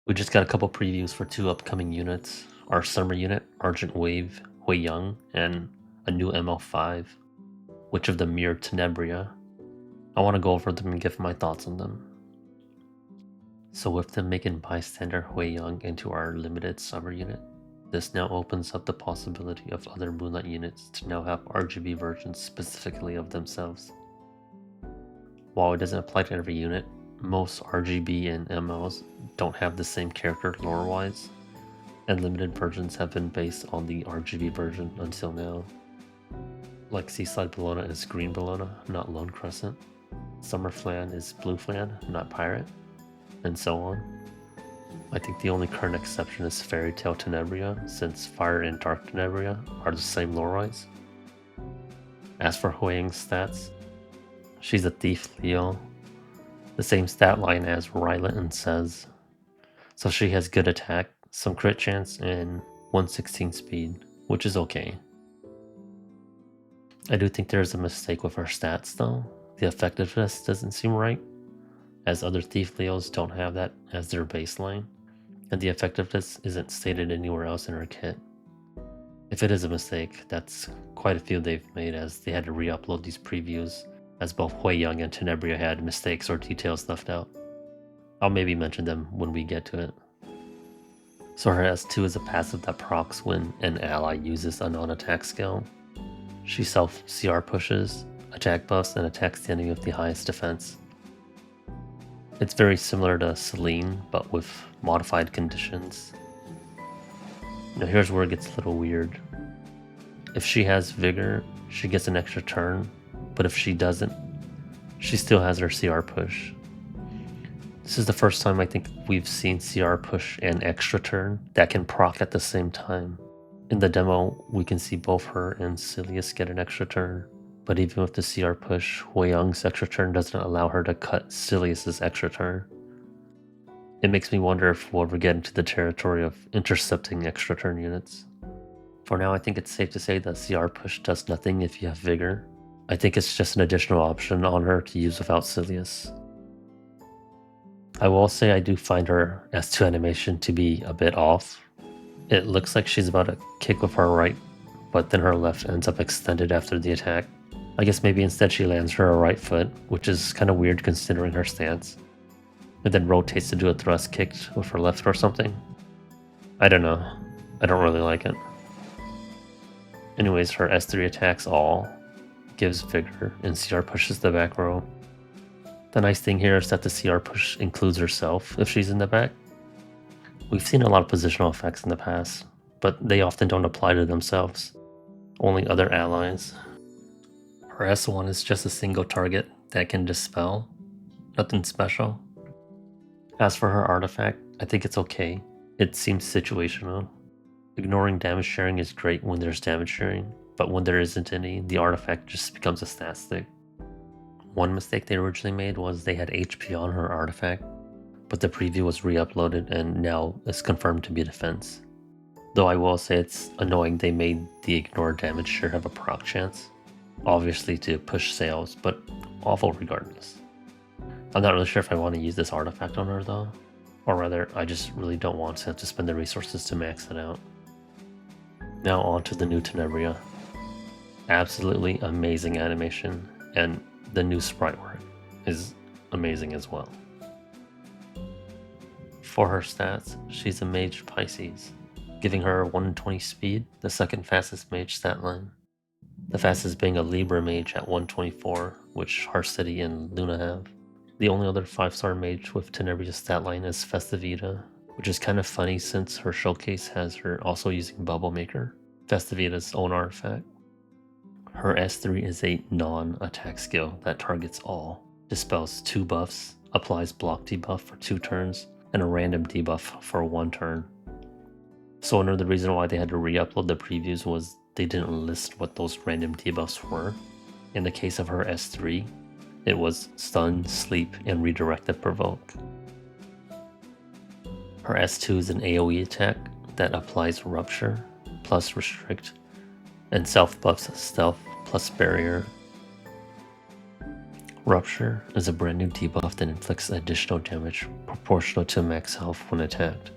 We just got a couple previews for two upcoming units. Our summer unit, Argent Wave, Hwayoung, and a new ML5, which of the Mere Tenebria. I want to go over them and give my thoughts on them. So with them making bystander Hwayoung into our limited summer unit, this now opens up the possibility of other Moonlight units to now have RGB versions specifically of themselves. While it doesn't apply to every unit, most RGB and MLs don't have the same character lore-wise, and limited versions have been based on the RGB version until now. Like Seaside Bellona is Green Bellona, not Lone Crescent. Summer Flan is Blue Flan, not Pirate, and so on. I think the only current exception is Fairy Tale Tenebria, since Fire and Dark Tenebria are the same lore-wise. As for Hwayoung's stats, she's a Thief Leo, the same stat line as Rylet and Says, so she has good attack, some crit chance, and 116 speed, which is okay. I do think there's a mistake with her stats though. The effectiveness doesn't seem right, as other Thief Leos don't have that as their baseline, and the effectiveness isn't stated anywhere else in her kit. If it is a mistake, that's quite a few they've made, as they had to re-upload these previews, as both Hwayoung and Tenebria had mistakes or details left out. I'll maybe mention them when we get to it. So her S2 is a passive that procs when an ally uses a non-attack skill. She self-CR pushes, attack buffs, and attacks the enemy with the highest defense. It's very similar to Celine, but with modified conditions. Now here's where it gets a little weird. If she has Vigor, she gets an extra turn, but if she doesn't, she still has her CR push. This is the first time I think we've seen CR push and extra turn that can proc at the same time. In the demo, we can see both her and Silius get an extra turn, but even with the CR push, Hwayoung's extra turn doesn't allow her to cut Silius's extra turn. It makes me wonder if we'll ever get into the territory of intercepting extra turn units. For now, I think it's safe to say that CR push does nothing if you have Vigor. I think it's just an additional option on her to use without Silius. I will say I do find her S2 animation to be a bit off. It looks like she's about to kick with her right, but then her left ends up extended after the attack. I guess maybe instead she lands her right foot, which is kind of weird considering her stance, and then rotates to do a thrust kick with her left or something. I don't know. I don't really like it. Anyways, her S3 attacks all, gives Vigor, and CR pushes the back row. The nice thing here is that the CR push includes herself if she's in the back. We've seen a lot of positional effects in the past, but they often don't apply to themselves, only other allies. Her S1 is just a single target that can dispel, nothing special. As for her artifact, I think it's okay. It seems situational. Ignoring damage sharing is great when there's damage sharing, but when there isn't any, the artifact just becomes a stat stick. One mistake they originally made was they had HP on her artifact, but the preview was re-uploaded and now is confirmed to be a defense. Though I will say it's annoying they made the ignore damage share have a proc chance, obviously to push sales, but awful regardless. I'm not really sure if I want to use this artifact on her though, or rather I just really don't want to have to spend the resources to max it out. Now on to the new Tenebria. Absolutely amazing animation, and the new sprite work is amazing as well. For her stats, she's a Mage Pisces, giving her 120 speed, the second fastest mage stat line. The fastest being a Libra mage at 124, which City and Luna have. The only other 5-star mage with Tenebria's stat line is Festivita, which is kind of funny since her showcase has her also using Bubble Maker, Festivita's own artifact. Her S3 is a non-attack skill that targets all, dispels 2 buffs, applies block debuff for 2 turns, and a random debuff for 1 turn. So another reason why they had to re-upload the previews was they didn't list what those random debuffs were. In the case of her S3, it was Stun, Sleep, and Redirected Provoke. Her S2 is an AoE attack that applies Rupture, plus Restrict, and self-buffs Stealth plus Barrier. Rupture is a brand new debuff that inflicts additional damage proportional to max health when attacked.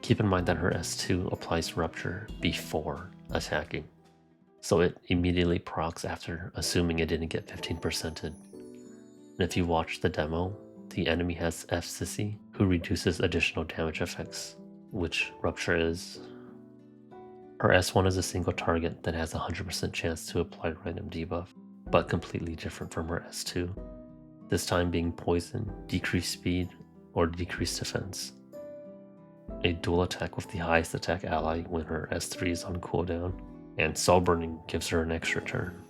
Keep in mind that her S2 applies Rupture before attacking, so it immediately procs after, assuming it didn't get 15%ed. And if you watch the demo, the enemy has F Sissy, who reduces additional damage effects, which Rupture is. Her S1 is a single target that has a 100% chance to apply random debuff, but completely different from her S2, this time being poison, decreased speed, or decreased defense. A dual attack with the highest attack ally when her S3 is on cooldown, and Soul Burning gives her an extra turn.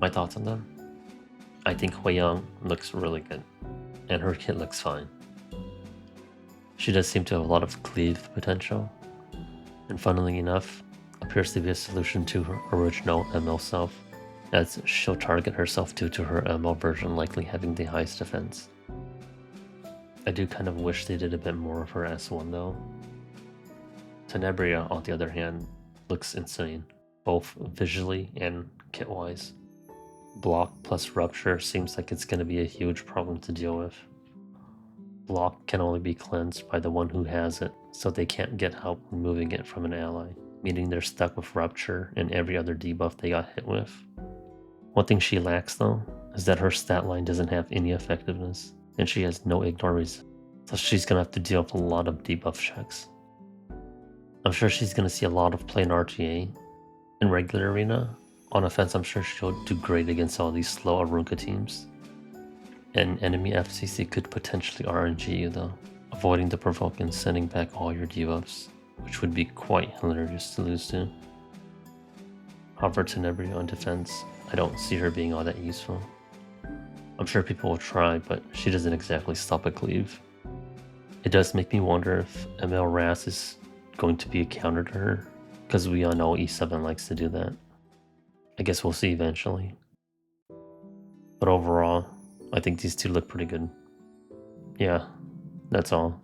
My thoughts on them? I think Hwayoung looks really good, and her kit looks fine. She does seem to have a lot of cleave potential, and funnily enough, appears to be a solution to her original ML self, as she'll target herself due to her ML version likely having the highest defense. I do kind of wish they did a bit more of her S1 though. Tenebria, on the other hand, looks insane, both visually and kit-wise. Block plus Rupture seems like it's going to be a huge problem to deal with. Block can only be cleansed by the one who has it, so they can't get help removing it from an ally, meaning they're stuck with Rupture and every other debuff they got hit with. One thing she lacks though, is that her stat line doesn't have any effectiveness, and she has no ignore resist, so she's gonna have to deal with a lot of debuff checks. I'm sure she's gonna see a lot of play in RTA. In regular arena, on offense I'm sure she'll do great against all these slow Arunka teams. And enemy FCC could potentially RNG you though, avoiding the provoke and sending back all your debuffs, which would be quite hilarious to lose to. However, Tenebria on defense, I don't see her being all that useful. I'm sure people will try, but she doesn't exactly stop a cleave. It does make me wonder if ML Ras is going to be a counter to her, because we all know E7 likes to do that. I guess we'll see eventually. But overall, I think these two look pretty good. Yeah, that's all.